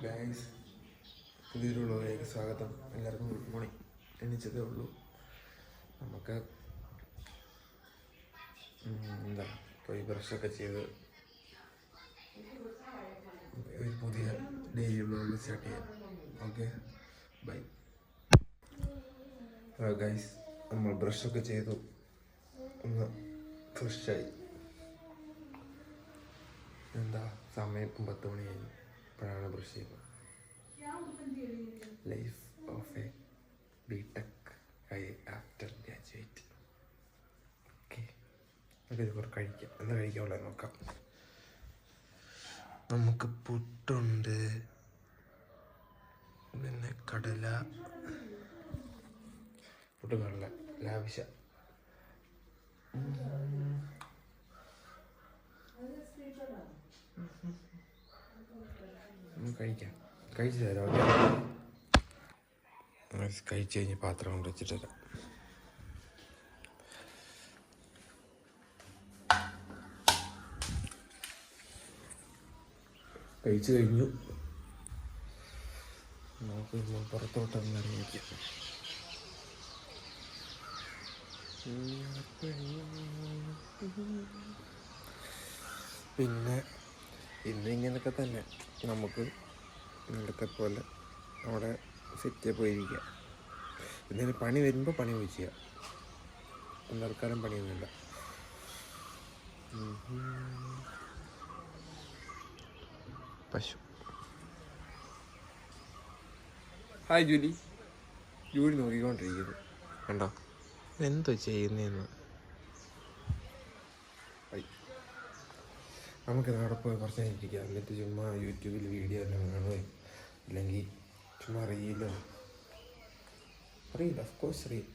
Guys, പുതിയൊരു വ്ളോഗിലേക്ക് സ്വാഗതം. എല്ലാവർക്കും ഗുഡ് മോർണിംഗ്. എണീച്ചതേ ഉള്ളൂ. നമുക്ക് പോയി ബ്രഷൊക്കെ ചെയ്ത് ഒരു പുതിയ ഡെയിലി വ്ളോഗ് സ്റ്റാർട്ട് ചെയ്യാം. Okay, bye. ഗൈസ്, നമ്മൾ ബ്രഷൊക്കെ ചെയ്തു, ഒന്ന് ഫ്രഷായി. സമയം 10 മണി കഴിഞ്ഞു. ഇപ്പോഴാണ് ബ്രഷ് ചെയ്യുന്നത്. Life of a BTech after graduate. Okay, നമുക്കിത് കുറച്ച് കഴിക്കാം. എന്താ കഴിക്കാനുള്ള നോക്കാം. നമുക്ക് പുട്ടുണ്ട്, പിന്നെ കടല, പുട്ട് കടല ലാവിശ. കഴിക്കാം. കഴിച്ചു തരാം. കഴിച്ചു കഴിഞ്ഞ് പാത്രം കൊണ്ട് വെച്ചിട്ട് തരാം. കഴിച്ചു കഴിഞ്ഞു. നമുക്ക് പുറത്തോട്ടൊന്ന് ഇറങ്ങിക്കാം. പിന്നെ ഇന്നിങ്ങനൊക്കെ തന്നെ നമുക്ക് ഇന്നത്തെ പോലെ അവിടെ സെറ്റ് പോയിരിക്കുക. എന്തെങ്കിലും പണി വരുമ്പോൾ പണി പോയി ചെയ്യാം. തൽക്കാലം പണിയൊന്നുമില്ല. പശു. Hi Julie. ജൂലി നോക്കിക്കൊണ്ടിരിക്കുന്നു. കണ്ടോ എന്തോ ചെയ്യുന്നതെന്ന്. നമുക്ക് അവിടെ പോയി കുറച്ച് ഇരിക്കാം. എന്നിട്ട് ചുമ്മാ യൂട്യൂബിൽ വീഡിയോ എല്ലാം കാണുകയും ഇല്ലെങ്കിൽ ചുമ്മാ റീലോ ഓഫ് കോഴ്സ് റീൽ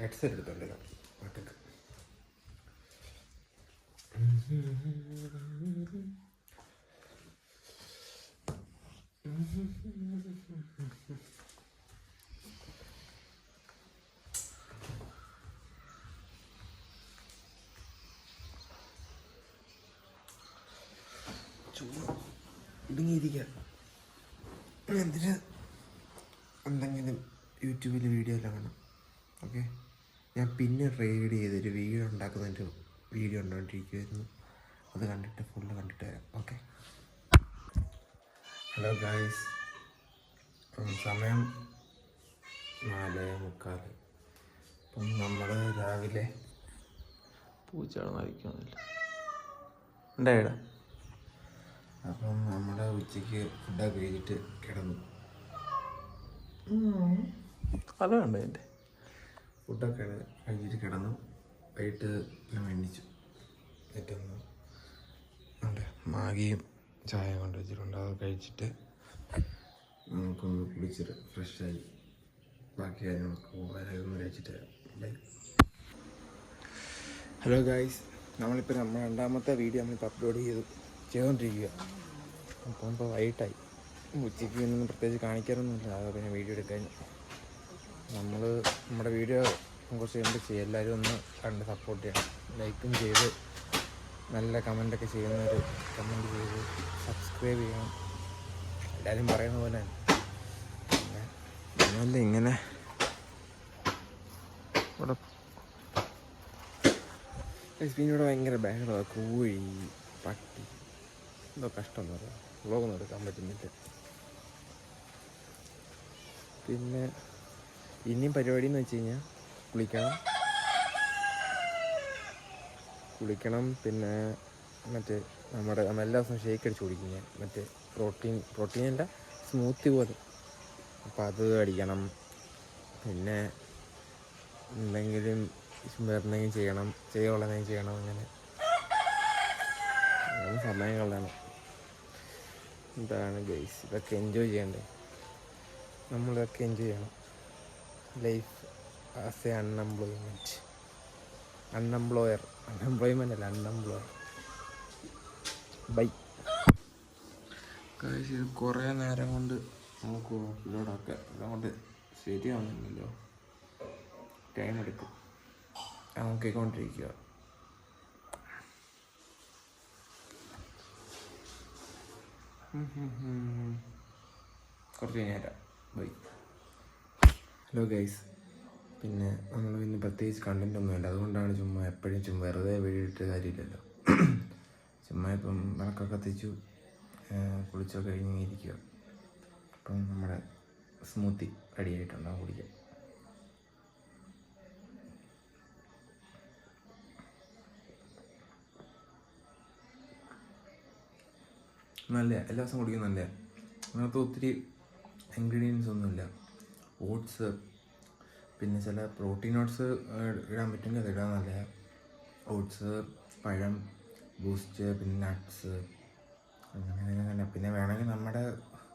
ഹെഡ്സെറ്റ് എടുത്തോണ്ടല്ലോ പാട്ടൊക്കെ. ഇടുങ്ങിയിരിക്കുക. എന്തിന് എന്തെങ്കിലും യൂട്യൂബിൽ വീഡിയോ എല്ലാം കാണാം. ഓക്കെ, ഞാൻ പിന്നെ റൈഡ് ചെയ്തൊരു വീഡിയോ ഉണ്ടാക്കുന്നതിൻ്റെ വീഡിയോ ഉണ്ടാകൊണ്ടിരിക്കുമായിരുന്നു. അത് കണ്ടിട്ട് ഫുള്ള് കണ്ടിട്ട് വരാം. Okay, hello guys. സമയം 4:45. അപ്പം നമ്മൾ രാവിലെ പൂച്ചകളെ നയിക്കുന്നില്ല ഉണ്ടായിട. അപ്പം നമ്മുടെ ഉച്ചയ്ക്ക് ഫുഡൊക്കെ കഴിച്ചിട്ട് കിടന്നു. അതുണ്ട് എൻ്റെ ഫുഡൊക്കെ കഴിച്ചിട്ട് കിടന്നു. വൈകിട്ട് ഞാൻ എണീച്ചു. ഏറ്റവും ഉണ്ട് മാഗിയും ചായ കൊണ്ട് വെച്ചിട്ടുണ്ട്. അത് കഴിച്ചിട്ട് നമുക്കൊന്ന് കുളിച്ചിട്ട് ഫ്രഷായി ബാക്കി കാര്യങ്ങളൊക്കെ പോകാനൊന്ന് കഴിച്ചിട്ട് ബൈ. ഹലോ ഗായ്സ്, നമ്മളിപ്പോൾ നമ്മുടെ 2ാമത്തെ വീഡിയോ നമ്മളിപ്പോൾ അപ്ലോഡ് ചെയ്തുകൊണ്ടിരിക്കുക. അപ്പോൾ വൈകിട്ടായി. ഉച്ചയ്ക്ക് ഒന്നും പ്രത്യേകിച്ച് കാണിക്കാറൊന്നുമില്ല. അത് പിന്നെ വീഡിയോ എടുക്കാൻ നമ്മുടെ വീഡിയോ കുറച്ച് കണ്ട് ചെയ്യുക. എല്ലാവരും ഒന്ന് കണ്ട് സപ്പോർട്ട് ചെയ്യണം. ലൈക്കും ചെയ്ത് നല്ല കമൻ്റൊക്കെ ചെയ്യുന്നവർ കമൻറ്റ് ചെയ്ത് സബ്സ്ക്രൈബ് ചെയ്യണം. എല്ലാവരും പറയുന്ന പോലെ പിന്നെ ഇങ്ങനെ ഇവിടെ ഇവിടെ ഭയങ്കര ബഹളമാണ്. കോഴി, പട്ടി, എന്തോ കഷ്ടം എന്ന് പറയാം. വ്ളോഗൊന്നും എടുക്കാൻ പറ്റുന്നില്ല. പിന്നെ ഇനിയും പരിപാടി എന്ന് വെച്ച് കഴിഞ്ഞാൽ കുളിക്കണം. പിന്നെ നമ്മൾ എല്ലാ ദിവസവും ഷേക്ക് അടിച്ച് കുടിക്കും ഞാൻ. പ്രോട്ടീനല്ല, സ്മൂത്തി പോലെ. അപ്പം അത് അടിക്കണം. പിന്നെ എന്തെങ്കിലും ചെയ്യാനുള്ളതെങ്കിലും ചെയ്യണം. അങ്ങനെ സമയങ്ങളിലാണ്. എന്താണ് ഗൈസ്, ഇതൊക്കെ എൻജോയ് ചെയ്യണ്ടേ. നമ്മളിതൊക്കെ എൻജോയ് ചെയ്യണം. ലൈഫ് ആസ് എ അൺഎംപ്ലോയ്മെൻറ്റ് അല്ല ബൈ. ഗൈസ്, ഇത് കുറേ നേരം കൊണ്ട് നമുക്ക് അപ്ലോഡൊക്കെ അതുകൊണ്ട് ശരിയാവുന്നില്ലല്ലോ. ടൈം എടുക്കും. നോക്കിക്കൊണ്ടിരിക്കുക. കുറച്ച് കഴിഞ്ഞാൽ ബൈ. ഹലോ ഗൈസ്, പിന്നെ നമ്മൾ പിന്നെ പ്രത്യേകിച്ച് കണ്ടൻ്റ് ഒന്നുമില്ല, അതുകൊണ്ടാണ് ചുമ്മാ എപ്പോഴും വെറുതെ വീടിട്ട് കാര്യമില്ലല്ലോ. ചുമ്മാ ഇപ്പം വിളക്കൊക്കെ കത്തിച്ചു കുളിച്ചൊക്കെ കഴിഞ്ഞ് ഇരിക്കുക. അപ്പം നമ്മുടെ സ്മൂത്തി റെഡി ആയിട്ടുണ്ടാകും കുടിക്കാം. നല്ല എല്ലാ ദിവസവും കുടിക്കും. നല്ല അതിനകത്ത് ഒത്തിരി ഇൻഗ്രീഡിയൻസ് ഒന്നുമില്ല. ഓട്സ്, പിന്നെ ചില പ്രോട്ടീൻ ഓട്സ് ഇടാൻ പറ്റുമെങ്കിൽ അത് ഇടാൻ നല്ല. ഓട്സ്, പഴം, ബൂസ്റ്റ്, പിന്നെ നട്ട്സ്, അങ്ങനെ. പിന്നെ വേണമെങ്കിൽ നമ്മുടെ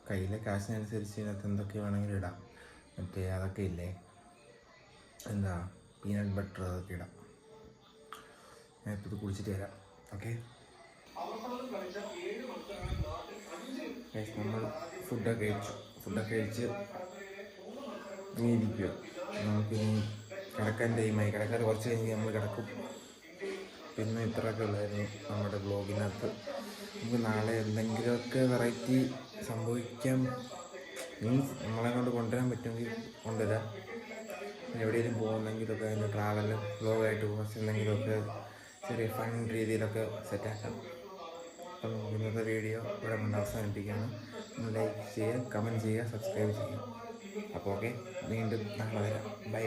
കയ്യിലെ കാശിനനുസരിച്ച് ഇതിനകത്ത് എന്തൊക്കെ വേണമെങ്കിലും ഇടാം. മറ്റേ അതൊക്കെ ഇല്ലേ, എന്താ പീനട്ട് ബട്ടർ, അതൊക്കെ ഇടാം. ഞാനിപ്പോൾ ഇത് കുടിച്ചിട്ട് തരാം. ഓക്കെ, നമ്മൾ ഫുഡൊക്കെ കഴിച്ച് ഇങ്ങനെ ഇരിക്കുക. നമുക്കിനി കിടക്കാൻ ടൈമായി. കിടക്കാറ് കുറച്ച് കഴിഞ്ഞ് നമ്മൾ കിടക്കും. പിന്നെ ഇത്രയൊക്കെ ഉള്ളായിരുന്നു നമ്മുടെ ബ്ലോഗിനകത്ത്. നമുക്ക് നാളെ എന്തെങ്കിലുമൊക്കെ വെറൈറ്റി സംഭവിക്കാം, മീൻസ് നമ്മളെ കൊണ്ട് കൊണ്ടുവരാൻ പറ്റുമെങ്കിൽ കൊണ്ടുവരാം. എവിടെയെങ്കിലും പോകുന്നെങ്കിലൊക്കെ അതിൻ്റെ ട്രാവൽ വ്ലോഗായിട്ട് കുറച്ച് എന്തെങ്കിലുമൊക്കെ ചെറിയ ഫൺ രീതിയിലൊക്കെ സെറ്റാക്കാം. അപ്പം നമുക്ക് ഇന്നത്തെ വീഡിയോ ഇവിടെ കൊണ്ട് അവസാനിപ്പിക്കുകയാണ്. ലൈക്ക് ചെയ്യുക, കമൻറ്റ് ചെയ്യുക, സബ്സ്ക്രൈബ് ചെയ്യുക. അപ്പോൾ ഓക്കെ, വീണ്ടും നാളെ വരാം. ബൈ.